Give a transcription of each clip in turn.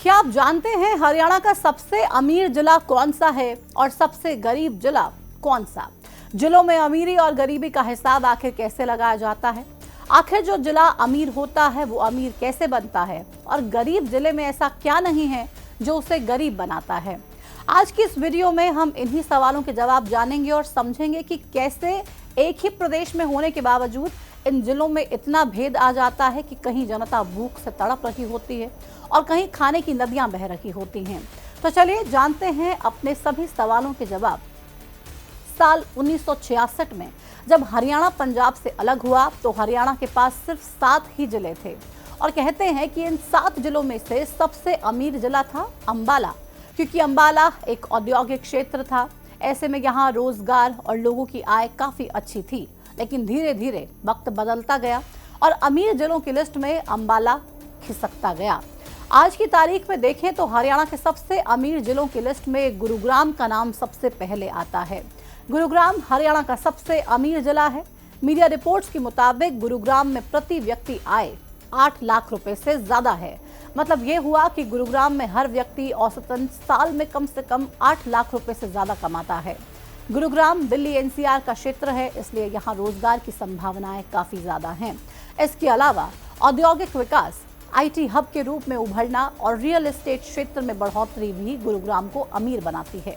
क्या आप जानते हैं हरियाणा का सबसे अमीर जिला कौन सा है और सबसे गरीब जिला कौन सा? जिलों में अमीरी और गरीबी का हिसाब आखिर कैसे लगाया जाता है? आखिर जो जिला अमीर होता है वो अमीर कैसे बनता है और गरीब जिले में ऐसा क्या नहीं है जो उसे गरीब बनाता है? आज की इस वीडियो में हम इन्हीं सवालों के जवाब जानेंगे और समझेंगे कि कैसे एक ही प्रदेश में होने के बावजूद इन जिलों में इतना भेद आ जाता है कि कहीं जनता भूख से तड़प रही होती है और कहीं खाने की नदियां बह रही होती हैं। तो चलिए जानते हैं अपने सभी सवालों के जवाब। साल 1966 में जब हरियाणा पंजाब से अलग हुआ तो हरियाणा के पास सिर्फ 7 ही जिले थे और कहते हैं कि इन 7 जिलों में से सबसे अमीर जिला था अंबाला, क्योंकि अंबाला एक औद्योगिक क्षेत्र था। ऐसे में यहाँ रोजगार और लोगों की आय काफी अच्छी थी। लेकिन धीरे धीरे वक्त बदलता गया और अमीर जिलों की लिस्ट में अंबाला खिसकता गया। आज की तारीख में देखें तो हरियाणा के सबसे अमीर जिलों की लिस्ट में गुरुग्राम का नाम सबसे पहले आता है। गुरुग्राम हरियाणा का सबसे अमीर जिला है। मीडिया रिपोर्ट्स के मुताबिक गुरुग्राम में प्रति व्यक्ति आय 8 लाख रुपए से ज्यादा है। मतलब ये हुआ कि गुरुग्राम में हर व्यक्ति औसतन साल में कम से कम 8 लाख रुपए से ज्यादा कमाता है। गुरुग्राम दिल्ली एनसीआर का क्षेत्र है, इसलिए यहाँ रोजगार की संभावनाएं काफी ज्यादा हैं। इसके अलावा औद्योगिक विकास, आईटी हब के रूप में उभरना और रियल एस्टेट क्षेत्र में बढ़ोतरी भी गुरुग्राम को अमीर बनाती है।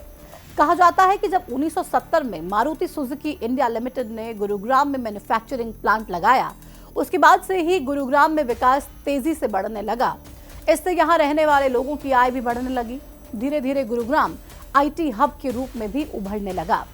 कहा जाता है कि जब 1970 में मारुति सुजुकी इंडिया लिमिटेड ने गुरुग्राम में मैन्युफैक्चरिंग प्लांट लगाया, उसके बाद से ही गुरुग्राम में विकास तेजी से बढ़ने लगा। इससे यहाँ रहने वाले लोगों की आय भी बढ़ने लगी। धीरे धीरे गुरुग्राम आईटी हब के रूप में भी उभरने लगा।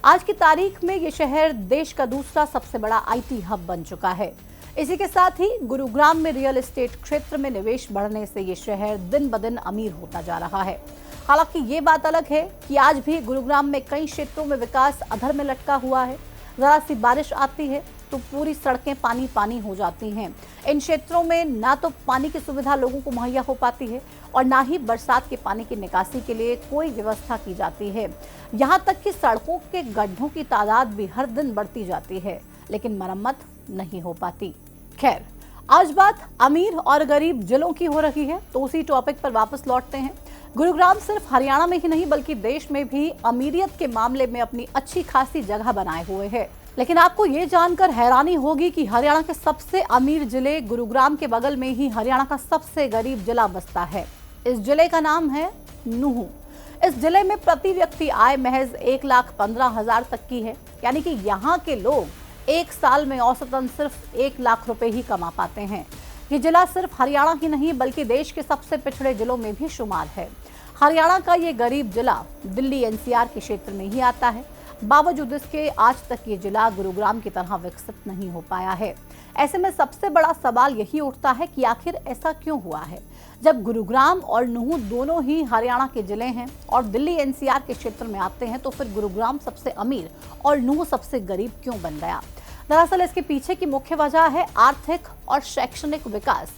आज की तारीख में ये शहर देश का दूसरा सबसे बड़ा आईटी हब बन चुका है। इसी के साथ ही गुरुग्राम में रियल एस्टेट क्षेत्र में निवेश बढ़ने से ये शहर दिन ब दिन अमीर होता जा रहा है। हालांकि ये बात अलग है कि आज भी गुरुग्राम में कई क्षेत्रों में विकास अधर में लटका हुआ है। जरा सी बारिश आती है तो पूरी सड़कें पानी पानी हो जाती हैं। इन क्षेत्रों में ना तो पानी की सुविधा लोगों को मुहैया हो पाती है और ना ही बरसात के पानी की निकासी के लिए कोई व्यवस्था की जाती है। यहाँ तक कि सड़कों के गड्ढों की तादाद भी हर दिन बढ़ती जाती है, लेकिन मरम्मत नहीं हो पाती। खैर, आज बात अमीर और गरीब जिलों की हो रही है, तो उसी टॉपिक पर वापस लौटते हैं। गुरुग्राम सिर्फ हरियाणा में ही नहीं बल्कि देश में भी अमीरियत के मामले में अपनी अच्छी खासी जगह बनाए हुए है। लेकिन आपको ये जानकर हैरानी होगी कि हरियाणा के सबसे अमीर जिले गुरुग्राम के बगल में ही हरियाणा का सबसे गरीब जिला बसता है। इस जिले का नाम है नूंह। इस जिले में प्रति व्यक्ति आय महज 1,15,000 तक की है, यानी कि यहाँ के लोग एक साल में औसतन सिर्फ 1 लाख रुपए ही कमा पाते हैं। ये जिला सिर्फ हरियाणा ही नहीं बल्कि देश के सबसे पिछड़े जिलों में भी शुमार है। हरियाणा का ये गरीब जिला दिल्ली एनसीआर के क्षेत्र में ही आता है। बावजूद इसके आज तक ये जिला गुरुग्राम की तरह विकसित नहीं हो पाया है। ऐसे में सबसे बड़ा सवाल यही उठता है कि आखिर ऐसा क्यों हुआ है? जब गुरुग्राम और नूंह दोनों ही हरियाणा के जिले हैं और दिल्ली एनसीआर के क्षेत्र में आते हैं, तो फिर गुरुग्राम सबसे अमीर और नूंह सबसे गरीब क्यों बन गया? दरअसल इसके पीछे की मुख्य वजह है आर्थिक और शैक्षणिक विकास।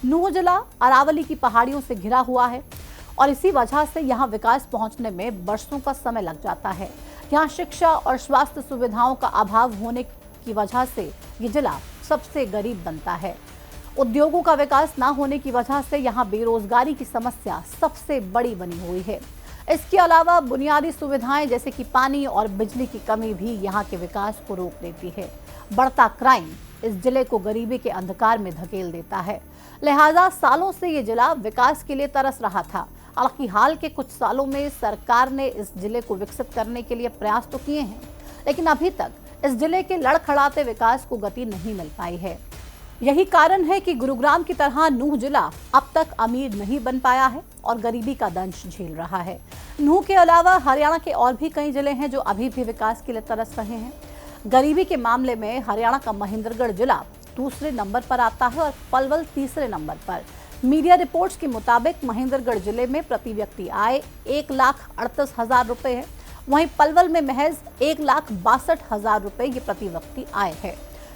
नूंह जिला अरावली की पहाड़ियों से घिरा हुआ है और इसी वजह से यहाँ विकास पहुंचने में वर्षों का समय लग जाता है। यहाँ शिक्षा और स्वास्थ्य सुविधाओं का अभाव होने की वजह से ये जिला सबसे गरीब बनता है। उद्योगों का विकास ना होने की वजह से यहाँ बेरोजगारी की समस्या सबसे बड़ी बनी हुई है। इसके अलावा बुनियादी सुविधाएं जैसे कि पानी और बिजली की कमी भी यहाँ के विकास को रोक देती है। बढ़ता क्राइम इस जिले को गरीबी के अंधकार में धकेल देता है। लिहाजा सालों से ये जिला विकास के लिए तरस रहा था। हालांकि हाल के कुछ सालों में सरकार ने इस जिले को विकसित करने के लिए प्रयास तो किए हैं, लेकिन अभी तक इस जिले के लड़खड़ाते विकास को गति नहीं मिल पाई है। यही कारण है कि गुरुग्राम की तरह नूंह जिला अब तक अमीर नहीं बन पाया है और गरीबी का दंश झेल रहा है। नूंह के अलावा हरियाणा के और भी कई जिले हैं जो अभी भी विकास के लिए तरस रहे हैं। गरीबी के मामले में हरियाणा का महेंद्रगढ़ जिला दूसरे नंबर पर आता है और पलवल तीसरे नंबर पर। मीडिया रिपोर्ट्स के मुताबिक महेंद्रगढ़ जिले में प्रति व्यक्ति आय 1,38,000 रुपए है, वहीं पलवल में महज 1,62,000 रुपए ये प्रति व्यक्ति आय है।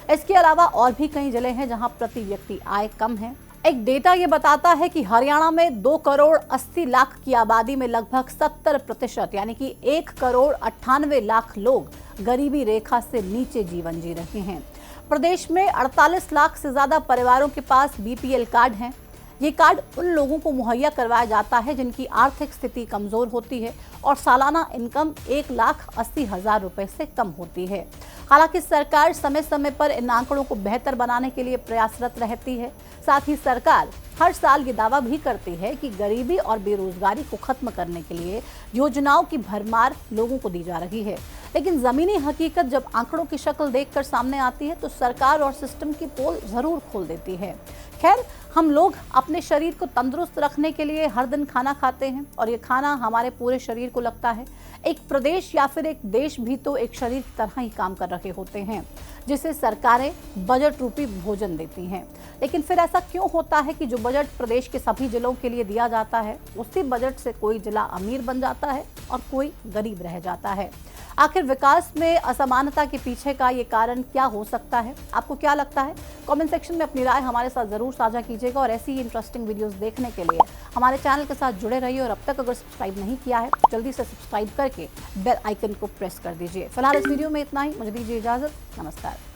इसके अलावा और भी कई जिले हैं जहां प्रति व्यक्ति आय कम है। एक डेटा ये बताता है कि हरियाणा में 2 करोड़ 80 लाख की आबादी में लगभग 70% यानी कि 1 करोड़ 98 लाख लोग गरीबी रेखा से नीचे जीवन जी रहे हैं। प्रदेश में 48 लाख से ज्यादा परिवारों के पास बीपीएल कार्ड हैं। ये कार्ड उन लोगों को मुहैया करवाया जाता है जिनकी आर्थिक स्थिति कमजोर होती है और सालाना इनकम 1,80,000 रुपए से कम होती है। हालांकि सरकार समय समय पर इन आंकड़ों को बेहतर बनाने के लिए प्रयासरत रहती है। साथ ही सरकार हर साल ये दावा भी करती है कि गरीबी और बेरोजगारी को खत्म करने के लिए योजनाओं की भरमार लोगों को दी जा रही है। लेकिन जमीनी हकीकत जब आंकड़ों की शक्ल देखकर सामने आती है तो सरकार और सिस्टम की पोल जरूर खोल देती है। खैर, हम लोग अपने शरीर को तंदुरुस्त रखने के लिए हर दिन खाना खाते हैं और ये खाना हमारे पूरे शरीर को लगता है। एक प्रदेश या फिर एक देश भी तो एक शरीर की तरह ही काम कर रहे होते हैं, जिसे सरकारें बजट रूपी भोजन देती हैं। लेकिन फिर ऐसा क्यों होता है कि जो बजट प्रदेश के सभी जिलों के लिए दिया जाता है, उसी बजट से कोई जिला अमीर बन जाता है और कोई गरीब रह जाता है? आखिर विकास में असमानता के पीछे का ये कारण क्या हो सकता है? आपको क्या लगता है? कमेंट सेक्शन में अपनी राय हमारे साथ जरूर साझा कीजिएगा और ऐसी ही इंटरेस्टिंग वीडियोस देखने के लिए हमारे चैनल के साथ जुड़े रहिए। और अब तक अगर सब्सक्राइब नहीं किया है तो जल्दी से सब्सक्राइब करके बेल आइकन को प्रेस कर दीजिए। फिलहाल इस वीडियो में इतना ही। मुझे दीजिए इजाजत। नमस्कार।